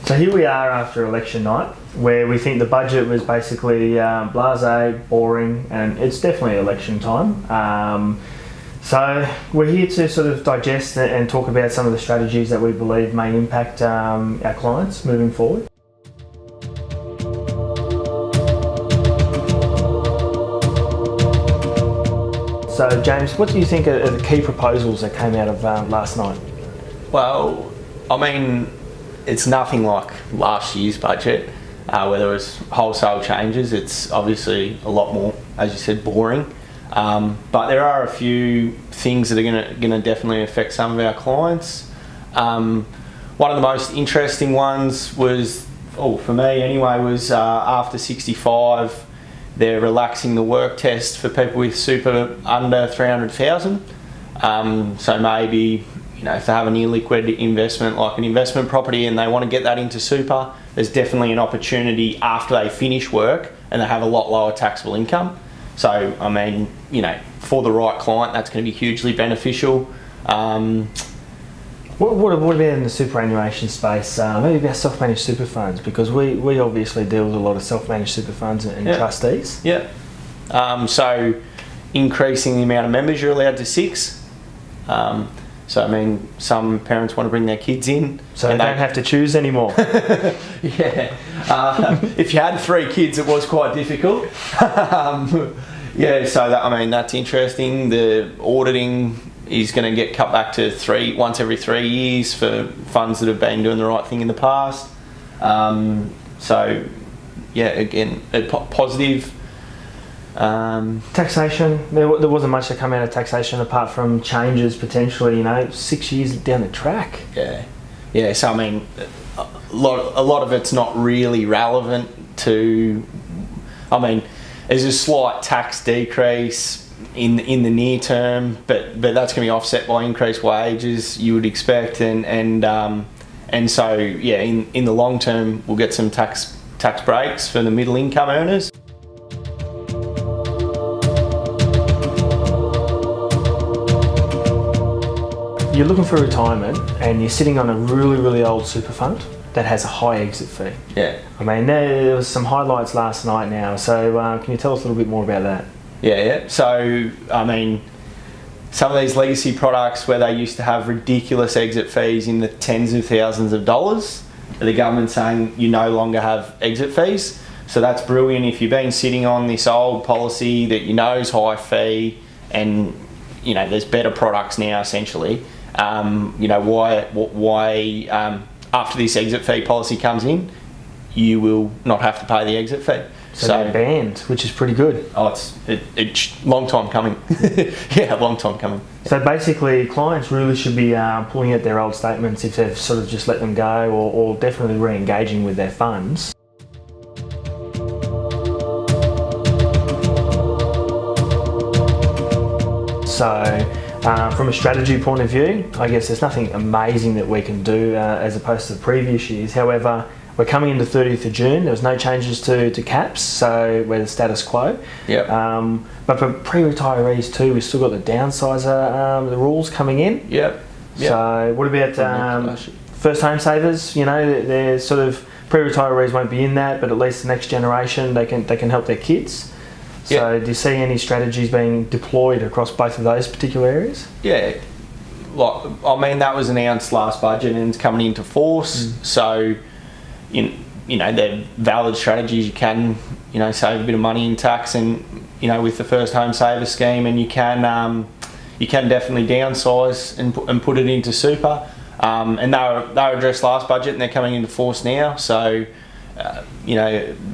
So here we are after election night, where we think the budget was basically blasé, boring, and it's definitely election time. So we're here to sort of digest and talk about some of the strategies that we believe may impact our clients moving forward. So James, what do you think are the key proposals that came out of last night? Well, I mean, it's nothing like last year's budget, where there was wholesale changes. It's obviously a lot more, as you said, boring. But there are a few things that are going to definitely affect some of our clients. One of the most interesting ones was, for me anyway, was after 65, they're relaxing the work test for people with super under 300,000. So maybe, if they have an illiquid investment like an investment property and they want to get that into super, there's definitely an opportunity after they finish work and they have a lot lower taxable income. So, I mean, for the right client, that's going to be hugely beneficial. What about in the superannuation space? Maybe about self-managed super funds, because we obviously deal with a lot of self-managed super funds and trustees. Yeah. So, increasing the amount of members you're allowed to 6. So, I mean, some parents want to bring their kids in. So they don't have to choose anymore. Yeah. If you had 3 kids, it was quite difficult. Yeah, so that's interesting. The auditing is going to get cut back to once every 3 years for funds that have been doing the right thing in the past. So, yeah, again, positive. Taxation, there wasn't much to come out of taxation apart from changes potentially, 6 years down the track. Yeah. So I mean, a lot of it's not really relevant to. I mean, there's a slight tax decrease in the near term, but that's going to be offset by increased wages, you would expect, and so yeah, in the long term, we'll get some tax breaks for the middle income earners. You're looking for retirement and you're sitting on a really, really old super fund that has a high exit fee. Yeah. I mean, there was some highlights last night now, so can you tell us a little bit more about that? Yeah. So, I mean, some of these legacy products where they used to have ridiculous exit fees in the tens of thousands of dollars, the government's saying you no longer have exit fees. So that's brilliant if you've been sitting on this old policy that is high fee and, there's better products now essentially. Why after this exit fee policy comes in, you will not have to pay the exit fee. So they're banned, which is pretty good. It's long time coming. Yeah, long time coming. So basically, clients really should be pulling out their old statements if they've sort of just let them go, or definitely re-engaging with their funds. So, from a strategy point of view, I guess there's nothing amazing that we can do as opposed to the previous years. However, we're coming into 30th of June. There was no changes to caps, so we're the status quo. Yep. But for pre-retirees too, we've still got the downsizer, the rules coming in. Yep. So what about first home savers? They're sort of pre-retirees won't be in that, but at least the next generation they can help their kids. So do you see any strategies being deployed across both of those particular areas? Yeah. That was announced last budget and it's coming into force. So, they're valid strategies. You can, save a bit of money in tax and, with the first home saver scheme, and you can definitely downsize and put it into super. And they were addressed last budget and they're coming into force now. So,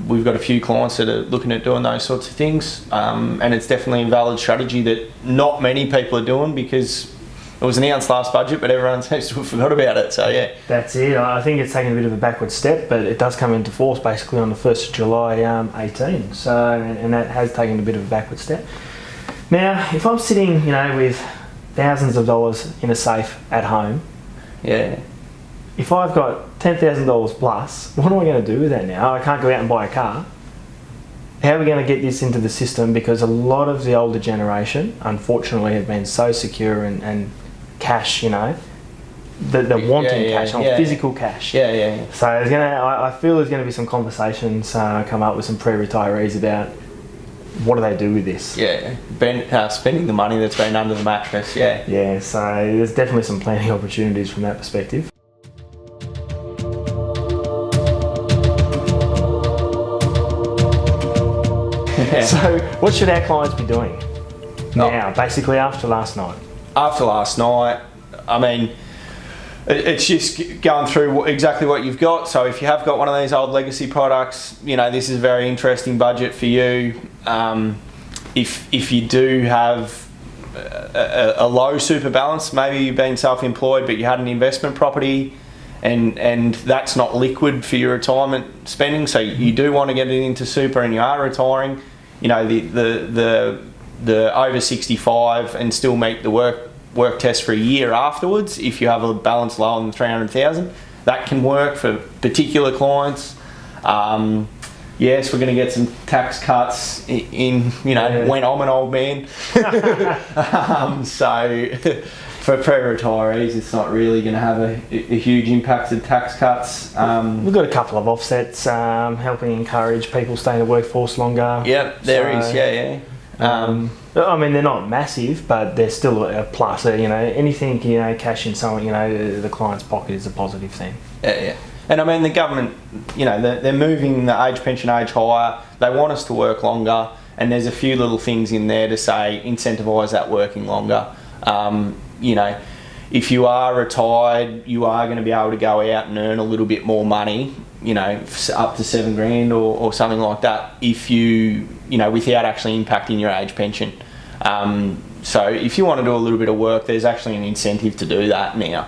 we've got a few clients that are looking at doing those sorts of things, and it's definitely a valid strategy that not many people are doing because it was announced last budget, but everyone seems to have forgot about it. So yeah, that's it. I think it's taken a bit of a backward step, but it does come into force basically on the 1st of July 18. So and that has taken a bit of a backward step. Now, if I'm sitting, with thousands of dollars in a safe at home, yeah. If I've got $10,000 plus, what am I going to do with that now? I can't go out and buy a car. How are we going to get this into the system? Because a lot of the older generation, unfortunately, have been so secure and cash, they're wanting cash, on yeah. physical cash. Yeah. So I feel there's going to be some conversations come up with some pre-retirees about what do they do with this. Yeah, spending the money that's been under the mattress. Yeah. Yeah, so there's definitely some planning opportunities from that perspective. So what should our clients be doing now, basically after last night? After last night, I mean, it's just going through exactly what you've got. So if you have got one of these old legacy products, you know, this is a very interesting budget for you. If you do have a low super balance, maybe you've been self-employed but you had an investment property and that's not liquid for your retirement spending, so you do want to get it into super and you are retiring, you know, the over 65 and still meet the work test for a year afterwards, if you have a balance lower than 300,000, that can work for particular clients. Yes, we're going to get some tax cuts in, you know, when I'm an old man. So for pre-retirees, it's not really going to have a huge impact of tax cuts. We've got a couple of offsets helping encourage people staying in the workforce longer. Yep, there is, yeah. I mean, they're not massive, but they're still a plus. You know, anything, you know, cash in someone, you know, the client's pocket is a positive thing. Yeah. And I mean, the government, you know, they're moving the age pension age higher. They want us to work longer, and there's a few little things in there to say incentivise that working longer. You know, if you are retired, you are going to be able to go out and earn a little bit more money, you know, up to $7,000 or something like that, if you know, without actually impacting your age pension. So if you want to do a little bit of work, there's actually an incentive to do that now,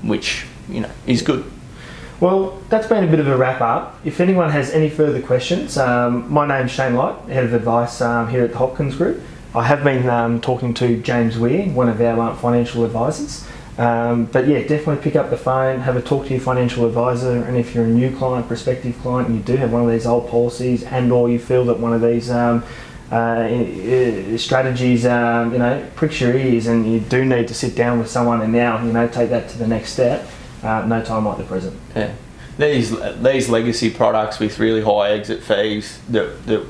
which, you know, is good. Well, that's been a bit of a wrap up. If anyone has any further questions, my name's Shane Light, Head of Advice here at the Hopkins Group. I have been talking to James Weir, one of our financial advisors. But yeah, definitely pick up the phone, have a talk to your financial advisor, and if you're a new client, prospective client, and you do have one of these old policies, and or you feel that one of these strategies, you know, pricks your ears, and you do need to sit down with someone and now, you know, take that to the next step. No time like the present. Yeah, these legacy products with really high exit fees that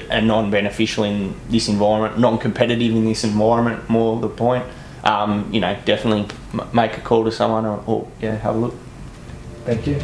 are non-beneficial in this environment, non-competitive in this environment. More the point. You know, definitely make a call to someone or have a look. Thank you.